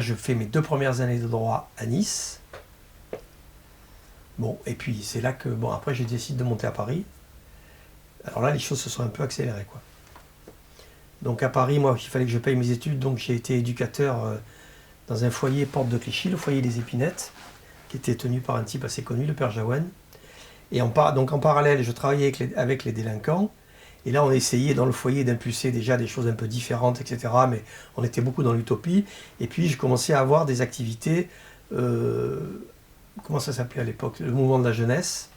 Je fais mes 2 premières années de droit à Nice. Bon, et puis c'est là que, bon, après je décide de monter à Paris. Alors là, les choses se sont un peu accélérées, quoi. Donc à Paris, moi, il fallait que je paye mes études, donc j'ai été éducateur dans un foyer porte de Clichy, le foyer des Épinettes, qui était tenu par un type assez connu, le père Jaouen. Et donc en parallèle, je travaillais avec les délinquants. Et là, on essayait dans le foyer d'impulser déjà des choses un peu différentes, etc. Mais on était beaucoup dans l'utopie. Et puis, je commençais à avoir des activités, comment ça s'appelait à l'époque, le mouvement de la jeunesse.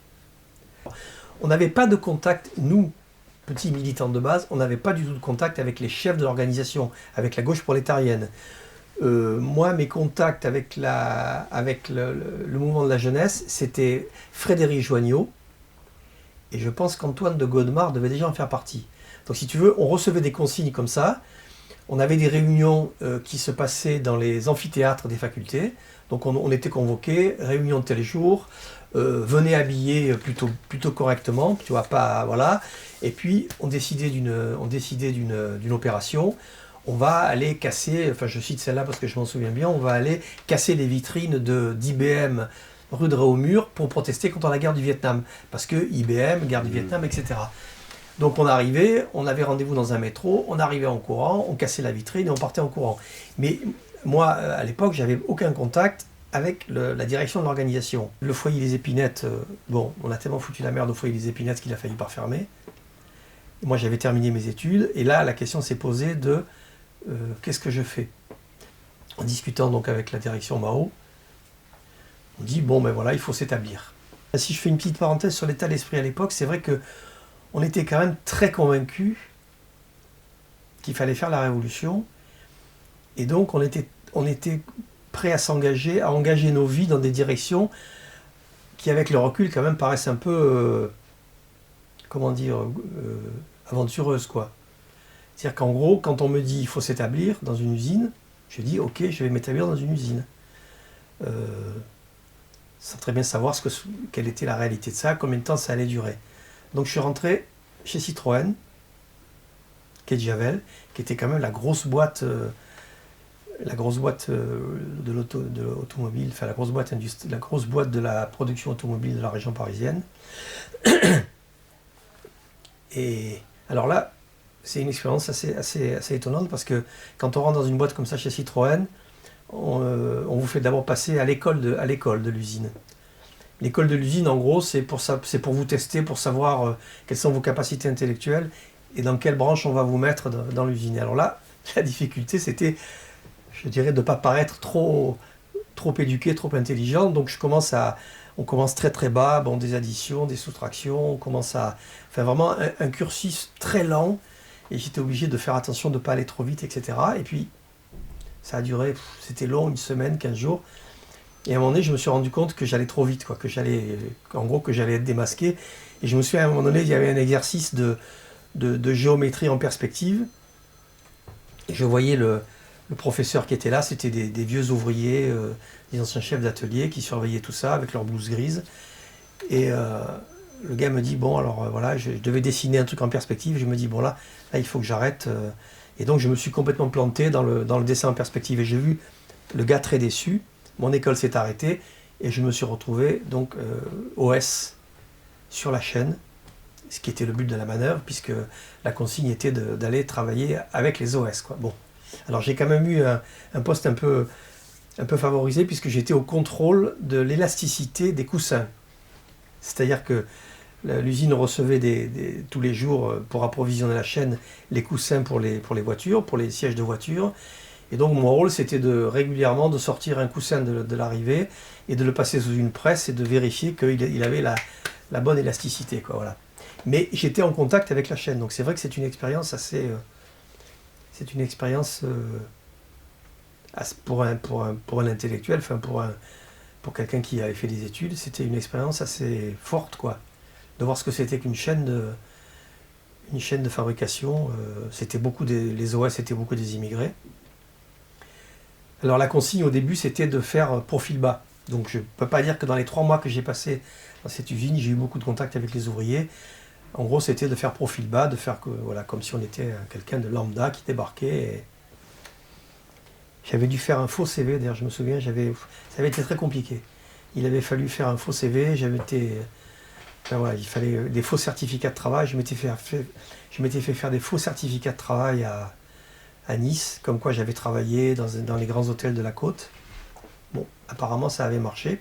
On n'avait pas de contact, nous, petits militants de base, on n'avait pas du tout de contact avec les chefs de l'organisation, avec la gauche prolétarienne. Moi, mes contacts avec le mouvement de la jeunesse, c'était Frédéric Joignot, et je pense qu'Antoine de Godemar devait déjà en faire partie. Donc si tu veux, on recevait des consignes comme ça, on avait des réunions qui se passaient dans les amphithéâtres des facultés, donc on était convoqués, réunion de tel jour, venez habiller plutôt correctement, tu vois, pas, voilà, et puis on décidait d'une opération. On va aller casser, enfin je cite celle-là parce que je m'en souviens bien, on va aller casser les vitrines d'IBM rue de Réaumur pour protester contre la guerre du Vietnam. Parce que IBM, guerre du Vietnam, etc. Donc on arrivait, on avait rendez-vous dans un métro, on arrivait en courant, on cassait la vitrine et on partait en courant. Mais moi, à l'époque, j'avais aucun contact avec la direction de l'organisation. Le foyer des Épinettes, bon, on a tellement foutu la merde au foyer des Épinettes qu'il a failli par fermer. Moi, j'avais terminé mes études et là, la question s'est posée de qu'est-ce que je fais? En discutant donc avec la direction Mao, on dit bon ben voilà, il faut s'établir. Si je fais une petite parenthèse sur l'état d'esprit à l'époque, c'est vrai que on était quand même très convaincus qu'il fallait faire la révolution, et donc on était prêt à s'engager, à engager nos vies dans des directions qui, avec le recul, quand même paraissent un peu, comment dire, aventureuses, quoi. C'est-à-dire qu'en gros, quand on me dit il faut s'établir dans une usine, je dis ok, je vais m'établir dans une usine. Sans très bien savoir quelle était la réalité de ça, combien de temps ça allait durer. Donc je suis rentré chez Citroën, quai de Javel, qui était quand même la grosse boîte de l'automobile, enfin la grosse boîte de la production automobile de la région parisienne. Et alors là, c'est une expérience assez étonnante parce que quand on rentre dans une boîte comme ça chez Citroën, on vous fait d'abord passer à l'école de l'usine. L'école de l'usine, en gros, c'est pour vous tester, pour savoir quelles sont vos capacités intellectuelles et dans quelle branche on va vous mettre dans l'usine. Alors là, la difficulté, c'était, je dirais, de ne pas paraître trop éduqué, trop intelligent. Donc on commence très très bas, bon, des additions, des soustractions, on commence à faire vraiment un cursus très lent. Et j'étais obligé de faire attention de ne pas aller trop vite, etc. Et puis, ça a duré, c'était long, 1 semaine, 15 jours. Et à un moment donné, je me suis rendu compte que j'allais trop vite, quoi, que j'allais être démasqué. Et je me suis, à un moment donné, il y avait un exercice de géométrie en perspective. Et je voyais le professeur qui était là, c'était des vieux ouvriers, des anciens chefs d'atelier qui surveillaient tout ça avec leur blouse grise. Et le gars me dit, bon, alors voilà, je devais dessiner un truc en perspective. Je me dis, bon, là il faut que j'arrête. Et donc, je me suis complètement planté dans le dessin en perspective. Et j'ai vu le gars très déçu. Mon école s'est arrêtée. Et je me suis retrouvé, donc, OS sur la chaîne. Ce qui était le but de la manœuvre, puisque la consigne était d'aller travailler avec les OS, quoi. Bon. Alors, j'ai quand même eu un poste un peu favorisé, puisque j'étais au contrôle de l'élasticité des coussins. C'est-à-dire que l'usine recevait tous les jours, pour approvisionner la chaîne, les coussins pour les voitures, pour les sièges de voiture. Et donc mon rôle, c'était régulièrement de sortir un coussin de l'arrivée et de le passer sous une presse et de vérifier qu'il avait la bonne élasticité, quoi, voilà. Mais j'étais en contact avec la chaîne, donc c'est vrai que c'est une expérience c'est une expérience pour un intellectuel, enfin pour quelqu'un qui avait fait des études, c'était une expérience assez forte, quoi. De voir ce que c'était qu'une chaîne de fabrication. Les OS étaient beaucoup des immigrés. Alors la consigne au début, c'était de faire profil bas. Donc je ne peux pas dire que dans les 3 mois que j'ai passé dans cette usine, j'ai eu beaucoup de contact avec les ouvriers. En gros, c'était de faire profil bas, de faire voilà, comme si on était quelqu'un de lambda qui débarquait. J'avais dû faire un faux CV, d'ailleurs je me souviens, ça avait été très compliqué. Il avait fallu faire un faux CV, enfin, voilà, il fallait des faux certificats de travail, je m'étais fait faire des faux certificats de travail à Nice, comme quoi j'avais travaillé dans les grands hôtels de la côte. Bon, apparemment ça avait marché.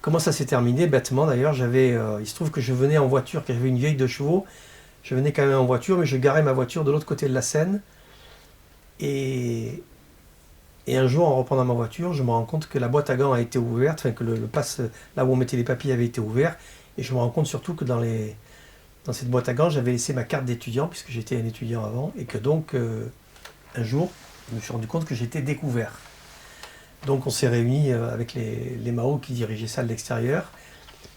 Comment ça s'est terminé? Bêtement d'ailleurs, il se trouve que je venais en voiture, que j'avais une vieille 2 chevaux, je venais quand même en voiture, mais je garais ma voiture de l'autre côté de la Seine, et un jour, en reprenant ma voiture, je me rends compte que la boîte à gants a été ouverte, enfin que le passe, là où on mettait les papiers avait été ouvert, et je me rends compte surtout que dans cette boîte à gants, j'avais laissé ma carte d'étudiant, puisque j'étais un étudiant avant, et que donc, un jour, je me suis rendu compte que j'étais découvert. Donc on s'est réunis avec les Mao qui dirigeaient ça de l'extérieur.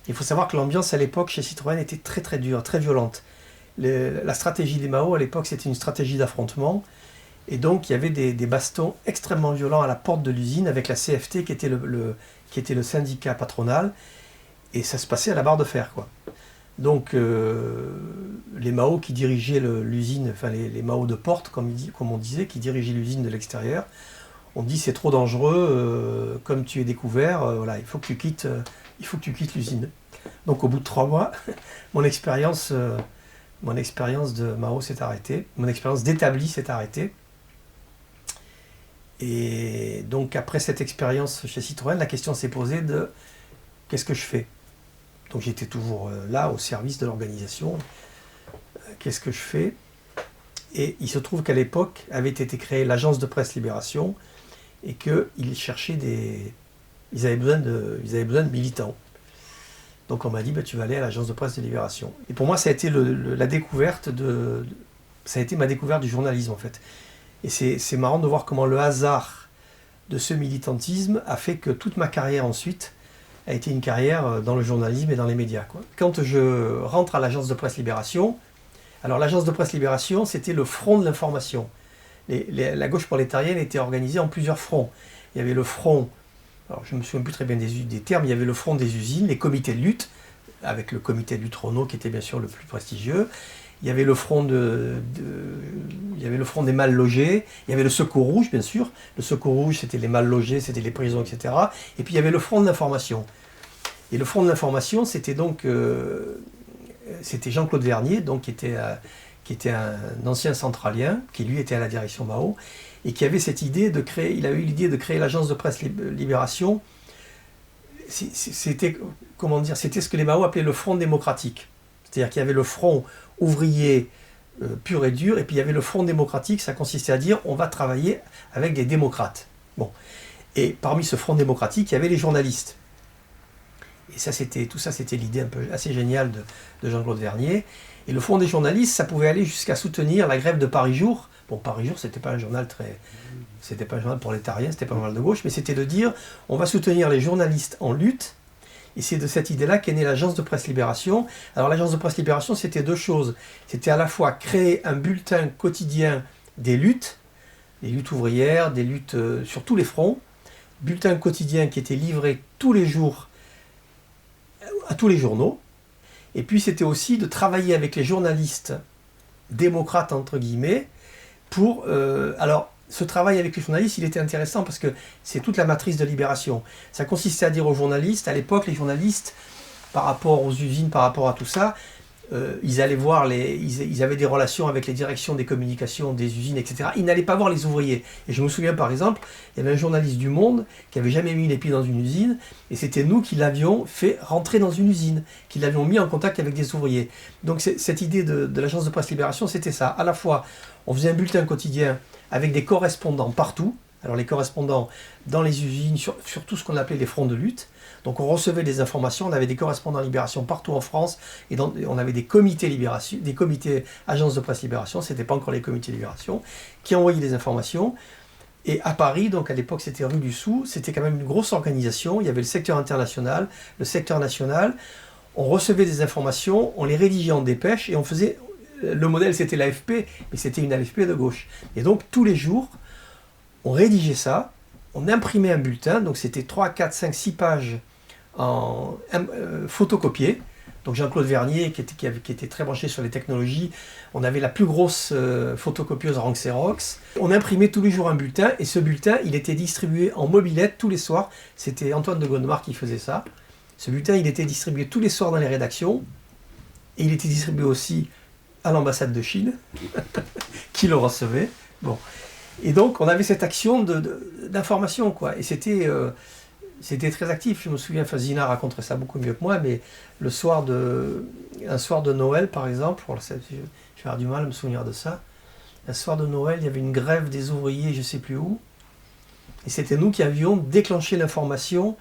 Il faut savoir que l'ambiance à l'époque chez Citroën était très très dure, très violente. La stratégie des Mao à l'époque, c'était une stratégie d'affrontement. Et donc il y avait des bastons extrêmement violents à la porte de l'usine avec la CFT qui était le syndicat patronal. Et ça se passait à la barre de fer, quoi. Donc les Mao qui dirigeaient l'usine, enfin les Mao de porte, comme on disait, qui dirigeaient l'usine de l'extérieur, on dit c'est trop dangereux, comme tu es découvert, voilà, il faut que tu quittes l'usine. Donc au bout de 3 mois, mon expérience de Mao s'est arrêtée, mon expérience d'établi s'est arrêtée. Et donc après cette expérience chez Citroën, la question s'est posée de qu'est-ce que je fais? Donc j'étais toujours là au service de l'organisation. Qu'est-ce que je fais? Et il se trouve qu'à l'époque avait été créée l'agence de presse Libération et qu'ils cherchaient ils avaient besoin de militants. Donc on m'a dit, tu vas aller à l'agence de presse de Libération. Et pour moi, ça a été ça a été ma découverte du journalisme en fait. Et c'est marrant de voir comment le hasard de ce militantisme a fait que toute ma carrière ensuite a été une carrière dans le journalisme et dans les médias, quoi. Quand je rentre à l'agence de presse Libération, alors l'agence de presse Libération, c'était le front de l'information. La gauche prolétarienne était organisée en plusieurs fronts. Il y avait le front, alors je ne me souviens plus très bien des termes, il y avait le front des usines, les comités de lutte, avec le comité de lutte Renault qui était bien sûr le plus prestigieux. Il y avait le front il y avait le front des mal logés, il y avait le secours rouge bien sûr. Le secours rouge c'était les mal logés, c'était les prisons, etc. Et puis il y avait le front de l'information. Et le front de l'information c'était donc c'était Jean-Claude Vernier, donc qui était un ancien centralien, qui lui était à la direction Mao, et qui avait cette idée de créer, il a eu l'idée de créer l'agence de presse Libération. C'était, comment dire, c'était ce que les Mao appelaient le front démocratique. C'est-à-dire qu'il y avait le front ouvrier pur et dur, et puis il y avait le front démocratique, ça consistait à dire on va travailler avec des démocrates. Bon. Et parmi ce front démocratique, il y avait les journalistes. Et tout ça c'était l'idée un peu assez géniale de Jean-Claude Vernier. Et le front des journalistes, ça pouvait aller jusqu'à soutenir la grève de Paris Jour. Bon, Paris Jour, c'était pas un journal prolétarien, c'était pas un journal de gauche, mais c'était de dire on va soutenir les journalistes en lutte. Et c'est de cette idée-là qu'est née l'agence de presse Libération. Alors l'agence de presse Libération, c'était 2 choses. C'était à la fois créer un bulletin quotidien des luttes ouvrières, des luttes sur tous les fronts, bulletin quotidien qui était livré tous les jours à tous les journaux. Et puis c'était aussi de travailler avec les journalistes démocrates entre guillemets pour... alors ce travail avec les journalistes, il était intéressant parce que c'est toute la matrice de Libération. Ça consistait à dire aux journalistes, à l'époque les journalistes, par rapport aux usines, par rapport à tout ça, ils allaient voir ils avaient des relations avec les directions des communications des usines, etc. Ils n'allaient pas voir les ouvriers. Et je me souviens par exemple, il y avait un journaliste du Monde qui n'avait jamais mis les pieds dans une usine, et c'était nous qui l'avions fait rentrer dans une usine, qui l'avions mis en contact avec des ouvriers. Donc cette idée de l'agence de presse Libération, c'était ça. À la fois, on faisait un bulletin quotidien avec des correspondants partout. Alors les correspondants dans les usines, sur tout ce qu'on appelait les fronts de lutte. Donc on recevait des informations, on avait des correspondants Libération partout en France, et on avait des comités Libération, des comités agences de presse Libération, c'était pas encore les comités Libération, qui envoyaient des informations. Et à Paris, donc à l'époque c'était rue du Sou, c'était quand même une grosse organisation, il y avait le secteur international, le secteur national, on recevait des informations, on les rédigeait en dépêche, et on faisait, le modèle c'était l'AFP, mais c'était une AFP de gauche. Et donc tous les jours, on rédigeait ça, on imprimait un bulletin, donc c'était 3, 4, 5, 6 pages en photocopiées. Donc Jean-Claude Vernier, qui était très branché sur les technologies, on avait la plus grosse photocopieuse Rank Xerox. On imprimait tous les jours un bulletin, et ce bulletin, il était distribué en mobilette tous les soirs. C'était Antoine de Gondomar qui faisait ça. Ce bulletin, il était distribué tous les soirs dans les rédactions, et il était distribué aussi à l'ambassade de Chine, qui le recevait. Bon. Et donc, on avait cette action d'information, quoi. Et c'était très actif. Je me souviens, Zina raconterait ça beaucoup mieux que moi, mais un soir de Noël, par exemple, je vais avoir du mal à me souvenir de ça, un soir de Noël, il y avait une grève des ouvriers, je ne sais plus où, et c'était nous qui avions déclenché l'information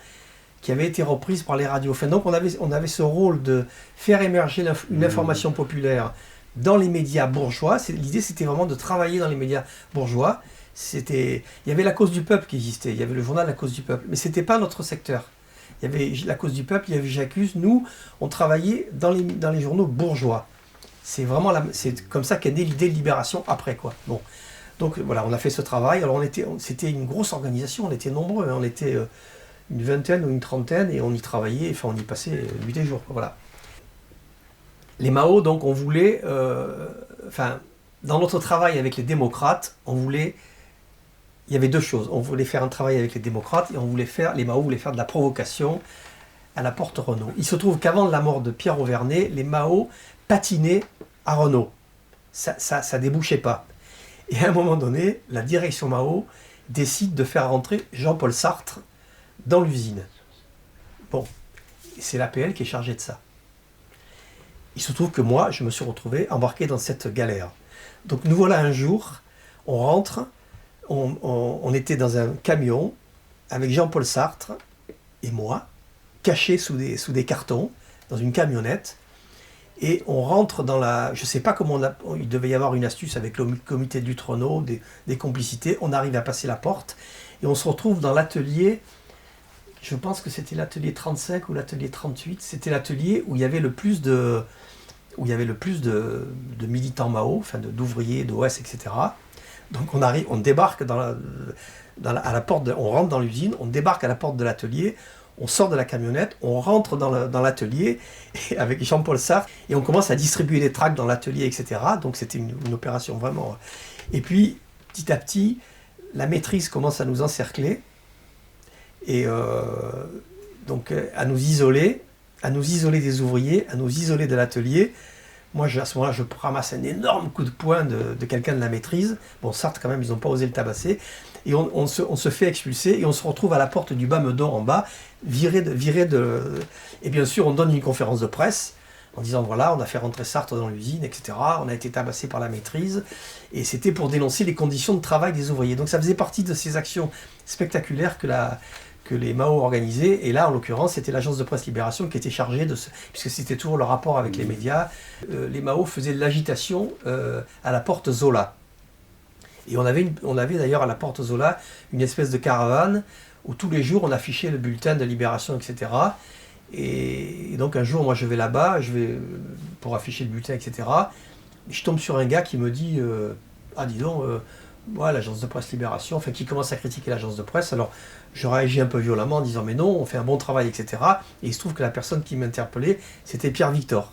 qui avait été reprise par les radios. Enfin, donc, on avait ce rôle de faire émerger une information populaire dans les médias bourgeois. L'idée, c'était vraiment de travailler dans les médias bourgeois. Il y avait la cause du peuple qui existait, il y avait le journal La Cause du Peuple, mais ce n'était pas notre secteur. Il y avait La Cause du Peuple, il y avait J'accuse. Nous, on travaillait dans les journaux bourgeois. C'est comme ça qu'est née l'idée de Libération après, quoi. Bon. Donc voilà, on a fait ce travail. Alors c'était une grosse organisation, on était nombreux, hein. On était une vingtaine ou une trentaine, et on y travaillait, enfin on y passait nuit et jour, quoi. Voilà. Les Mao, donc, on voulait, dans notre travail avec les démocrates, il y avait deux choses. On voulait faire un travail avec les démocrates, et les Mao voulaient faire de la provocation à la porte Renault. Il se trouve qu'avant la mort de Pierre Auvernet, les Mao patinaient à Renault. Ça débouchait pas. Et à un moment donné, la direction Mao décide de faire rentrer Jean-Paul Sartre dans l'usine. Bon, c'est l'APL qui est chargée de ça. Il se trouve que moi, je me suis retrouvé embarqué dans cette galère. Donc nous voilà un jour, on rentre, on était dans un camion avec Jean-Paul Sartre et moi, cachés sous des cartons, dans une camionnette, et on rentre dans je ne sais pas comment il devait y avoir une astuce avec le comité du Renault, des complicités, on arrive à passer la porte, et on se retrouve dans l'atelier, je pense que c'était l'atelier 35 ou l'atelier 38, c'était l'atelier où il y avait le plus de militants Mao, enfin d'ouvriers, d'OS, etc. Donc on débarque à la porte, on rentre dans l'usine, on débarque à la porte de l'atelier, on sort de la camionnette, on rentre dans l'atelier avec Jean-Paul Sartre, et on commence à distribuer les tracts dans l'atelier, etc. Donc c'était une opération vraiment. Et puis, petit à petit, la maîtrise commence à nous encercler, et donc à nous isoler des ouvriers, à nous isoler de l'atelier. Moi, à ce moment-là, je ramasse un énorme coup de poing de quelqu'un de la maîtrise. Bon, Sartre, quand même, ils n'ont pas osé le tabasser. Et on se fait expulser, et on se retrouve à la porte du Bas-Meudon, en bas, viré de... Et bien sûr, on donne une conférence de presse, en disant, voilà, on a fait rentrer Sartre dans l'usine, etc. On a été tabassé par la maîtrise. Et c'était pour dénoncer les conditions de travail des ouvriers. Donc ça faisait partie de ces actions spectaculaires que les Mao organisaient, et là en l'occurrence c'était l'agence de presse Libération qui était chargée puisque c'était toujours le rapport avec les médias, les Mao faisaient de l'agitation à la porte Zola. Et on avait d'ailleurs à la porte Zola une espèce de caravane où tous les jours on affichait le bulletin de Libération, etc. Et donc un jour moi je vais là-bas, pour afficher le bulletin, etc. Et je tombe sur un gars qui me dit ah dis donc, l'agence de presse Libération, enfin qui commence à critiquer l'agence de presse. Alors je réagis un peu violemment en disant mais non, on fait un bon travail, etc. Et il se trouve que la personne qui m'interpellait, c'était Pierre Victor.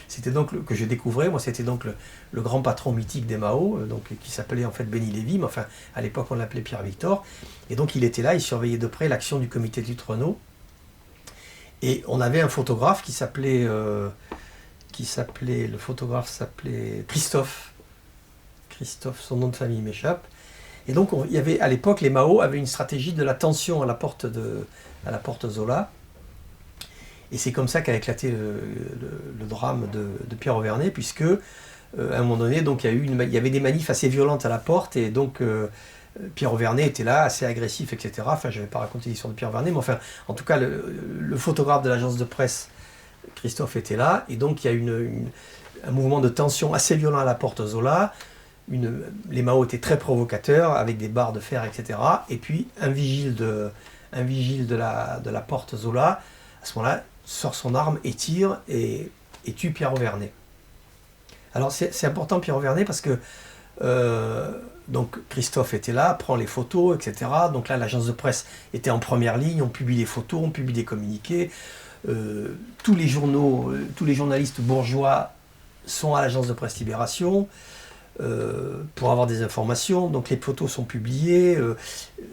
C'était donc que je découvrais, moi c'était donc le grand patron mythique des Mao, qui s'appelait en fait Béni Lévy, mais enfin à l'époque on l'appelait Pierre Victor. Et donc il était là, il surveillait de près l'action du comité du Renault. Et on avait un photographe le photographe s'appelait Christophe. Christophe, son nom de famille m'échappe. Et donc, il y avait, à l'époque, les Mao avaient une stratégie de la tension à la porte Zola. Et c'est comme ça qu'a éclaté le drame de Pierre Auvernet, puisque, à un moment donné, donc, il y avait des manifs assez violentes à la porte, et donc, Pierre Auvernet était là, assez agressif, etc. Enfin, je ne vais pas raconter l'histoire de Pierre Auvernet, mais enfin, en tout cas, le photographe de l'agence de presse, Christophe, était là, et donc, il y a un mouvement de tension assez violent à la porte Zola. Les Mao étaient très provocateurs, avec des barres de fer, etc. Et puis un vigile de la porte Zola, à ce moment-là, sort son arme et tire et tue Pierre Auvernet. Alors c'est important Pierre Auvernet parce que donc Christophe était là, prend les photos, etc. Donc là l'agence de presse était en première ligne, on publie les photos, on publie des communiqués. tous les journaux, tous les journalistes bourgeois sont à l'agence de presse Libération pour avoir des informations. Donc les photos sont publiées.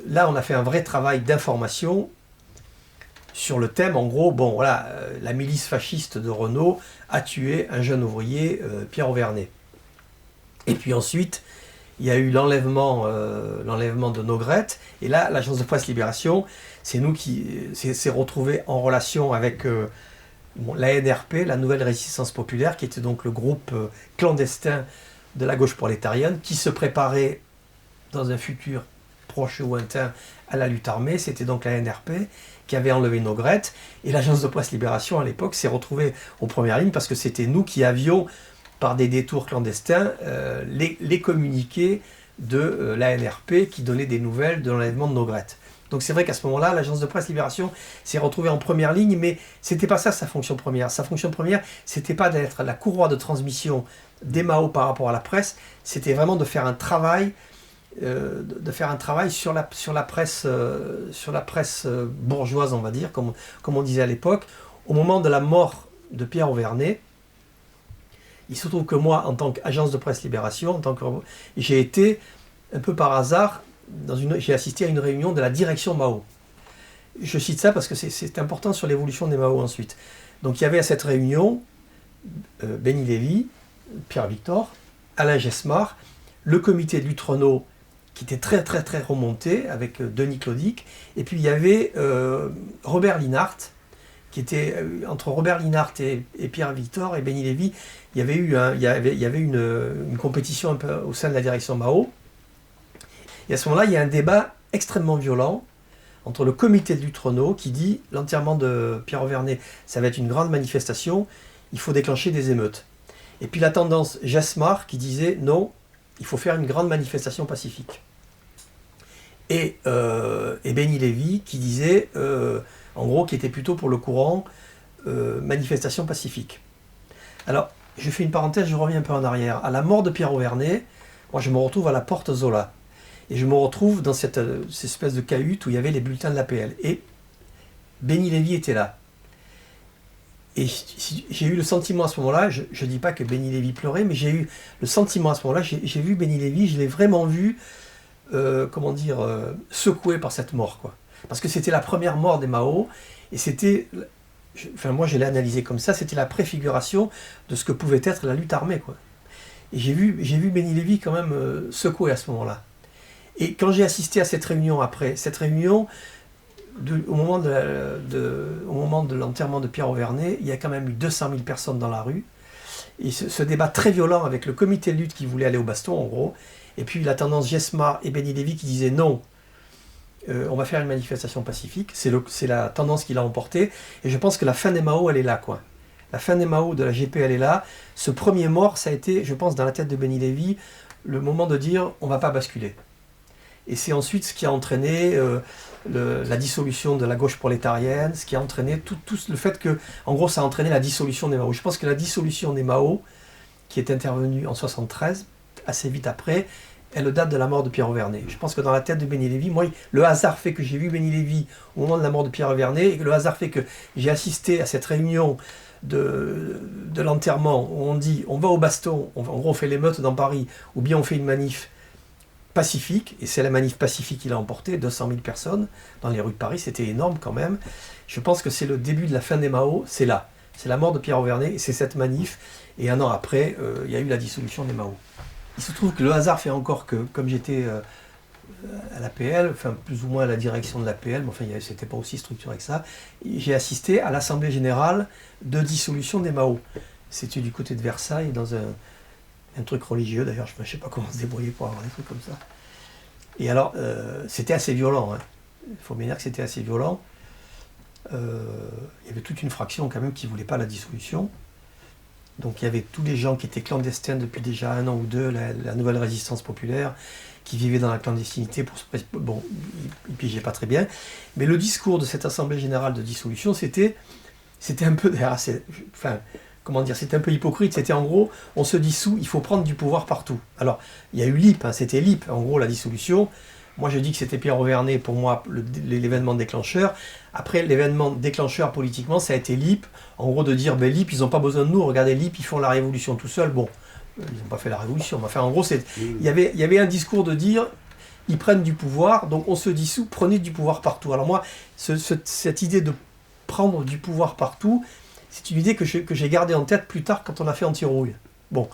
Là, on a fait un vrai travail d'information sur le thème. En gros, bon, voilà, la milice fasciste de Renault a tué un jeune ouvrier, Pierre Auvernais. Et puis ensuite, il y a eu l'enlèvement de Nogrette. Et là, l'agence de presse Libération, c'est nous qui s'est retrouvé en relation avec la NRP, la Nouvelle Résistance Populaire, qui était donc le groupe clandestin de la gauche prolétarienne, qui se préparait dans un futur proche ou lointain à la lutte armée. C'était donc la NRP qui avait enlevé Nogrette. Et l'agence de presse Libération, à l'époque, s'est retrouvée aux premières lignes parce que c'était nous qui avions, par des détours clandestins, les communiqués de la NRP qui donnaient des nouvelles de l'enlèvement de Nogrette. Donc c'est vrai qu'à ce moment-là, l'agence de presse Libération s'est retrouvée en première ligne, mais c'était pas ça sa fonction première. Sa fonction première, c'était pas d'être la courroie de transmission des Mao par rapport à la presse, c'était vraiment de faire un travail, sur la presse bourgeoise, on va dire, comme on disait à l'époque. Au moment de la mort de Pierre Auvernais, il se trouve que moi, en tant qu'agence de presse Libération, j'ai été un peu par hasard, j'ai assisté à une réunion de la direction Mao. Je cite ça parce que c'est important sur l'évolution des Mao ensuite. Donc il y avait à cette réunion Benny Lévy, Pierre Victor, Alain Gesmar, le comité de lutte Renault qui était très très très remonté avec Denis Clodic, et puis il y avait Robert Linhart, qui était entre Robert Linhart et Pierre Victor et Benny Lévy. Il y avait une compétition un peu au sein de la direction Mao. Et à ce moment-là, il y a un débat extrêmement violent entre le comité de lutte Renault qui dit l'enterrement de Pierre Auvernais, ça va être une grande manifestation, il faut déclencher des émeutes. Et puis la tendance Gesmar qui disait non, il faut faire une grande manifestation pacifique. Et Benny Lévy qui disait, en gros, qui était plutôt pour le courant manifestation pacifique. Alors, je fais une parenthèse, je reviens un peu en arrière. À la mort de Pierre Auvernais, moi je me retrouve à la Porte Zola. Et je me retrouve dans cette espèce de cahute où il y avait les bulletins de l'APL. Et Benny Lévy était là. Et j'ai eu le sentiment à ce moment-là, je ne dis pas que Benny Lévy pleurait, mais j'ai eu le sentiment à ce moment-là, j'ai vu Benny Lévy, je l'ai vraiment vu, secoué par cette mort, quoi. Parce que c'était la première mort des Mao, et c'était, moi je l'ai analysé comme ça, c'était la préfiguration de ce que pouvait être la lutte armée, quoi. Et j'ai vu Benny Lévy quand même secoué à ce moment-là. Et quand j'ai assisté à cette réunion après, cette réunion, au moment de l'enterrement de Pierre Auvernais, il y a quand même eu 200 000 personnes dans la rue. Et ce débat très violent avec le comité de lutte qui voulait aller au baston, en gros, et puis la tendance Gesmar et Benny Lévy qui disaient non, on va faire une manifestation pacifique. C'est la tendance qui l'a emporté. Et je pense que la fin des Mao, elle est là, quoi. La fin des Mao de la GP, elle est là. Ce premier mort, ça a été, je pense, dans la tête de Benny Lévy, le moment de dire on ne va pas basculer. Et c'est ensuite ce qui a entraîné la dissolution de la gauche prolétarienne, ce qui a entraîné tout le fait que, en gros, ça a entraîné la dissolution des Mao. Je pense que la dissolution des Mao, qui est intervenue en 73, assez vite après, elle date de la mort de Pierre Auvernais. Je pense que dans la tête de Benny Lévy, moi, le hasard fait que j'ai vu Benny Lévy au moment de la mort de Pierre Auvernais, et que le hasard fait que j'ai assisté à cette réunion de l'enterrement où on dit on va au baston, en gros on fait l'émeute dans Paris, ou bien on fait une manif pacifique, et c'est la manif pacifique qui l'a emporté, 200 000 personnes dans les rues de Paris, c'était énorme quand même. Je pense que c'est le début de la fin des Mao, c'est là. C'est la mort de Pierre Auvernais, et c'est cette manif, et un an après, il y a eu la dissolution des Mao. Il se trouve que le hasard fait encore que, comme j'étais à l'APL, enfin plus ou moins à la direction de l'APL, mais enfin c'était pas aussi structuré que ça, j'ai assisté à l'Assemblée Générale de dissolution des Mao. C'était du côté de Versailles, dans un truc religieux, d'ailleurs, je ne sais pas comment se débrouiller pour avoir des trucs comme ça. Et alors, c'était assez violent, hein. Il faut bien dire que c'était assez violent. Il y avait toute une fraction quand même qui ne voulait pas la dissolution. Donc il y avait tous les gens qui étaient clandestins depuis déjà 1 an ou 2, la Nouvelle Résistance Populaire, qui vivaient dans la clandestinité, bon, ils ne pigeaient pas très bien. Mais le discours de cette Assemblée Générale de dissolution, c'était un peu... c'était un peu hypocrite, c'était en gros, on se dissout, il faut prendre du pouvoir partout. Alors, il y a eu l'IP, hein, c'était l'IP, en gros, la dissolution. Moi, je dis que c'était Pierre Auvernet, pour moi, l'événement déclencheur. Après, l'événement déclencheur politiquement, ça a été LIP. En gros, de dire, ben, LIP, ils n'ont pas besoin de nous. Regardez, LIP, ils font la révolution tout seuls. Bon, ils n'ont pas fait la révolution. Enfin, en gros, il y avait un discours de dire, ils prennent du pouvoir, donc on se dissout, prenez du pouvoir partout. Alors moi, cette idée de prendre du pouvoir partout, c'est une idée que j'ai gardée en tête plus tard quand on a fait Anti-Rouille. Bon.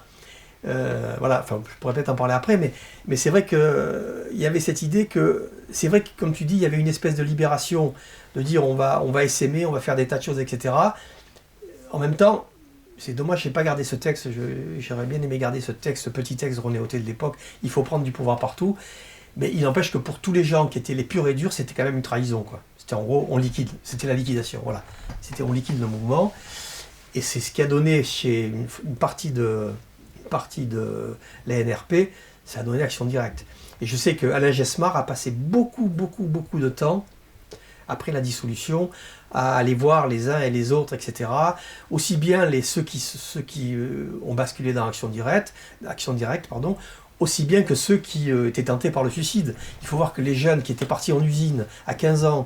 Voilà, enfin, je pourrais peut-être en parler après, mais c'est vrai qu'il y avait cette idée que, c'est vrai que, comme tu dis, il y avait une espèce de libération, de dire on va essaimer, on va faire des tas de choses, etc. En même temps, c'est dommage, je n'ai pas gardé ce texte, j'aurais bien aimé garder ce texte, ce petit texte de René Hauté de l'époque, il faut prendre du pouvoir partout, mais il n'empêche que pour tous les gens qui étaient les purs et durs, c'était quand même une trahison, quoi. C'était en gros, on liquide, c'était la liquidation, voilà. C'était on liquide le mouvement, et c'est ce qui a donné chez une partie de la NRP, ça a donné Action Directe. Et je sais que Alain Gesmar a passé beaucoup de temps, après la dissolution, à aller voir les uns et les autres, etc. Aussi bien ceux qui ont basculé dans Action Directe, aussi bien que ceux qui étaient tentés par le suicide. Il faut voir que les jeunes qui étaient partis en usine à 15 ans,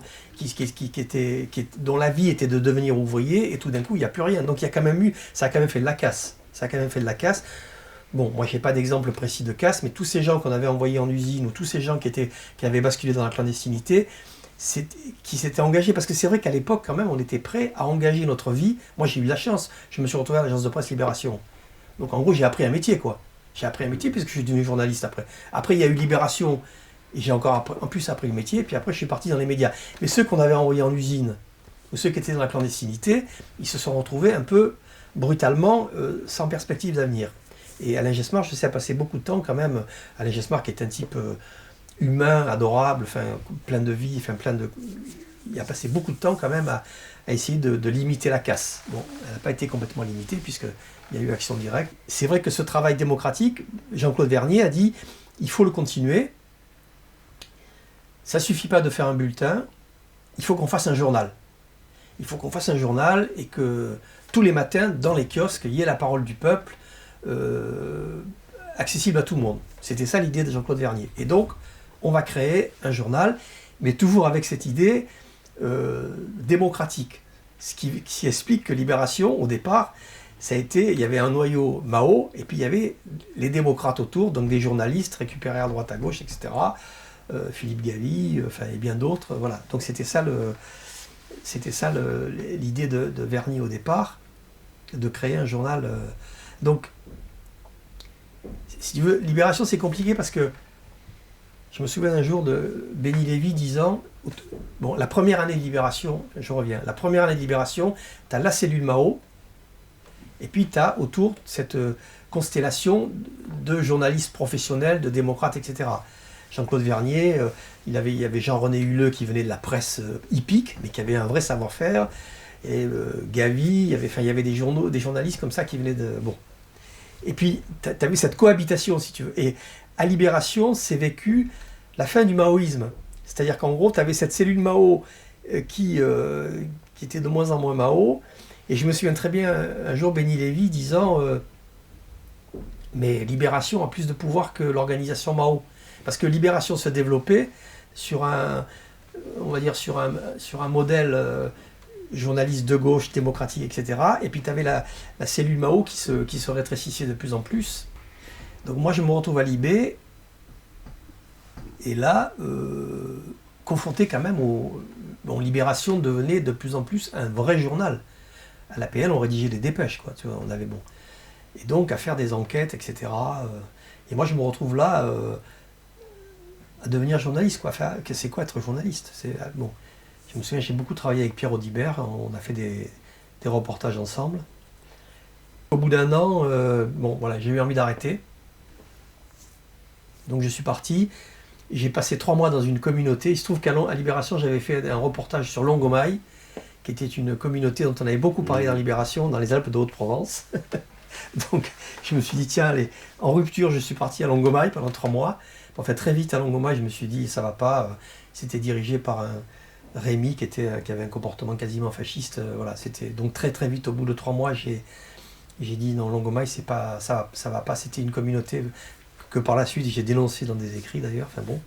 dont la vie était de devenir ouvrier, et tout d'un coup, il n'y a plus rien. Donc ça a quand même fait de la casse. Bon, moi, je n'ai pas d'exemple précis de casse, mais tous ces gens qu'on avait envoyés en usine, ou tous ces gens qui avaient basculé dans la clandestinité, qui s'étaient engagés, parce que c'est vrai qu'à l'époque, quand même, on était prêt à engager notre vie. Moi, j'ai eu la chance, je me suis retrouvé à l'agence de presse Libération. Donc, en gros, j'ai appris un métier, quoi. J'ai appris un métier, puisque je suis devenu journaliste après. Après, il y a eu Libération, et j'ai encore en plus appris le métier, et puis après, je suis parti dans les médias. Mais ceux qu'on avait envoyés en usine, ou ceux qui étaient dans la clandestinité, ils se sont retrouvés un peu brutalement, sans perspective d'avenir. Et Alain Gesmar, je sais, a passé beaucoup de temps quand même. Alain Gesmar, qui est un type humain, adorable, enfin, plein de vie, enfin, il a passé beaucoup de temps quand même à essayer de limiter la casse. Bon, elle n'a pas été complètement limitée puisqu'il y a eu Action Directe. C'est vrai que ce travail démocratique, Jean-Claude Vernier a dit, il faut le continuer. Ça ne suffit pas de faire un bulletin, il faut qu'on fasse un journal. Il faut qu'on fasse un journal et que tous les matins, dans les kiosques, il y ait la parole du peuple, accessible à tout le monde. C'était ça l'idée de Jean-Claude Vernier. Et donc, on va créer un journal, mais toujours avec cette idée démocratique. Ce qui explique que Libération, au départ, il y avait un noyau Mao, et puis il y avait les démocrates autour, donc des journalistes récupérés à droite à gauche, etc. Philippe Gavy, et bien d'autres. Voilà. Donc c'était ça l'idée de Vernier au départ, de créer un journal. Donc, si tu veux, Libération, c'est compliqué parce que je me souviens un jour de Benny Lévy disant, bon, la première année de Libération, je reviens, la première année de Libération, tu as la cellule Mao, et puis tu as autour cette constellation de journalistes professionnels, de démocrates, etc. Jean-Claude Vernier, il y avait Jean-René Huleux qui venait de la presse hippique, mais qui avait un vrai savoir-faire, et Gavy, il y avait des journalistes comme ça qui venaient de... Bon. Et puis, tu as vu cette cohabitation, si tu veux. Et à Libération, c'est vécu la fin du maoïsme. C'est-à-dire qu'en gros, tu avais cette cellule Mao qui était de moins en moins Mao. Et je me souviens très bien, un jour, Benny Lévy disant mais Libération a plus de pouvoir que l'organisation Mao. Parce que Libération se développait sur un modèle... journaliste de gauche, démocratique, etc. Et puis tu avais la cellule Mao qui se rétrécissait de plus en plus. Donc moi je me retrouve à Libé, et là, confronté quand même Libération devenait de plus en plus un vrai journal. À l'APL, on rédigeait des dépêches, quoi, tu vois, on avait bon. Et donc à faire des enquêtes, etc. Et moi je me retrouve là à devenir journaliste, quoi. Enfin, c'est quoi être journaliste? Bon. Je me souviens, j'ai beaucoup travaillé avec Pierre Audibert, on a fait des reportages ensemble. Au bout d'un an, j'ai eu envie d'arrêter. Donc je suis parti, j'ai passé 3 mois dans une communauté. Il se trouve qu'à Libération, j'avais fait un reportage sur Longomaille, qui était une communauté dont on avait beaucoup parlé dans Libération, dans les Alpes de Haute-Provence. Donc je me suis dit, tiens, allez, en rupture, je suis parti à Longomaille pendant 3 mois. Enfin, très vite à Longomaille, je me suis dit, ça va pas. C'était dirigé par un Rémi qui avait un comportement quasiment fasciste. Voilà, c'était donc très très vite, au bout de 3 mois, j'ai dit non, Longomaille, ça va pas. C'était une communauté que par la suite j'ai dénoncé dans des écrits d'ailleurs. Enfin bon.